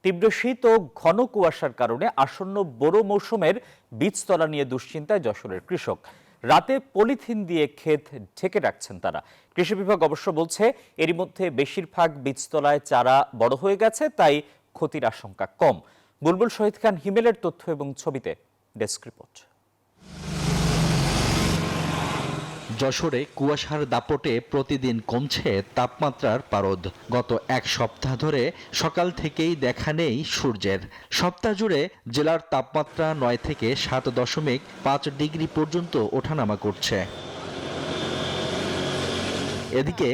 তীব্র শীত ও ঘন কুয়াশার কারণে আসন্ন বোরো মৌসুমের বীজতলা নিয়ে দুশ্চিন্তায় যশোরের কৃষক। রাতে পলিথিন দিয়ে ক্ষেত ঢেকে রাখছেন তারা। কৃষি বিভাগ অবশ্য বলছে এরই মধ্যে বেশিরভাগ বীজতলায় চারা বড় হয়ে গেছে, তাই ক্ষতির আশঙ্কা কম। বুলবুল শহীদ খান হিমেলের তথ্য এবং ছবিতে ডেস্ক রিপোর্ট। যশোরে কুয়াশার দাপটে প্রতিদিন কমছে তাপমাত্রার পারদ। গত এক সপ্তাহ ধরে সকাল থেকেই দেখা নেই সূর্যের। সপ্তাহ জুড়ে জেলার তাপমাত্রা 9 থেকে 7.5 ডিগ্রি পর্যন্ত ওঠানামা করছে। এদিকে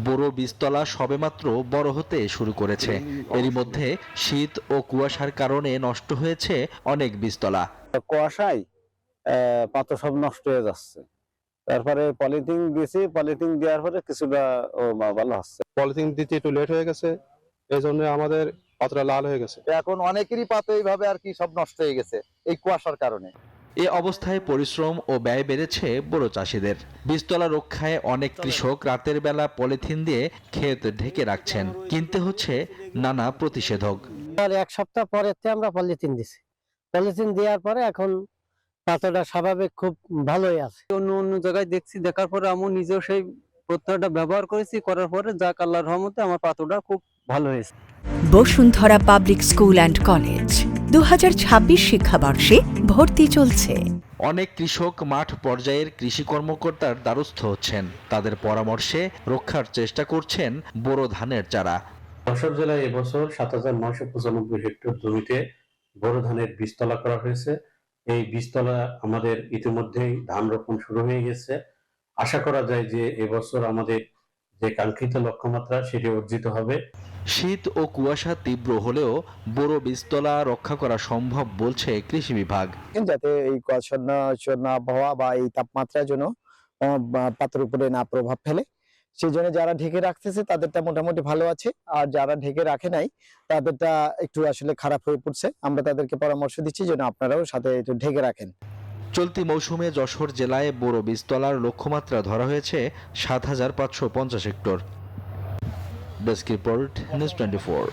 বোরো বীজতলা সবেমাত্র বড় হতে শুরু করেছে। এরই মধ্যে শীত ও কুয়াশার কারণে নষ্ট হয়েছে অনেক বীজতলা। কুয়াশায় পাতা সব নষ্ট হয়ে যাচ্ছে। তারপরে পলিথিন দিয়েছি, পলিথিন দেওয়ার পরে কিছুটা ভালো হচ্ছে। পলিথিন দিতে একটু লেট হয়ে গেছে, এই জন্য আমাদের পাতাটা লাল হয়ে গেছে। এখন অনেকেরই পাতা এইভাবে আর কি সব নষ্ট হয়ে গেছে এই কুয়াশার কারণে। এ অবস্থায় পরিশ্রম ও ব্যয় বেড়েছে বড় চাষিদের। বীজতলা রক্ষায় অনেক কৃষক রাতের বেলা পলিথিন দিয়ে ক্ষেত ঢেকে রাখছেন। কিনতে হচ্ছে নানা প্রতিষেধক। আর এক সপ্তাহ পরে আমরা পলিথিন দিছি। পলিথিন দেওয়ার পরে এখন পাতাটা স্বাভাবিক খুব ভালোই আছে। অন্য জায়গায় দেখছি, দেখার পরে আমি নিজেও সেই প্রত্যয়টা ব্যবহার করেছি, করার পরে যাক আল্লাহর রহমতে আমার পাতাটা খুব ভালো হয়েছে। Bashundhara public school and college 2026 শিক্ষাবর্ষে ভর্তি চলছে। অনেক কৃষক মাঠ পর্যায়ের কৃষি কর্মকর্তার দ্বারস্থ হচ্ছেন। তাদের পরামর্শে রক্ষার চেষ্টা করছেন বোরো ধানের চারা। যশোর জেলায় এবছর ৭,৯৯৫ হেক্টর জমিতে বোরো ধানের বীজতলা করা হয়েছে। এই বীজতলা আমাদের ইতিমধ্যেই ধান রোপণ শুরু হয়ে গেছে। আশা করা যায় যে এবছর আমাদের যে কাঙ্ক্ষিত লক্ষ্যমাত্রা সেটি অর্জিত হবে। শীত ও কুয়াশা তীব্র হলেও বোরো বীজতলা রক্ষা করা সম্ভব বলছে কৃষি বিভাগ। যাতে এই কুয়াশাচ্ছন্ন আবহাওয়া বা এই তাপমাত্রার জন্য পাতার উপরে না প্রভাব ফেলে, সেই জন্য যারা ঢেকে রাখতেছে তাদেরটা মোটামুটি ভালো আছে, আর যারা ঢেকে রাখে নাই তাদেরটা একটু আসলে খারাপ হয়ে পড়ছে। আমরা তাদেরকে পরামর্শ দিচ্ছি যেন আপনারাও সাথে একটু ঢেকে রাখেন। চলতি মৌসুমে যশোর জেলায় বোরো বীজতলার লক্ষ্যমাত্রা ধরা হয়েছে 7,550 হেক্টর। Desk report, news 24।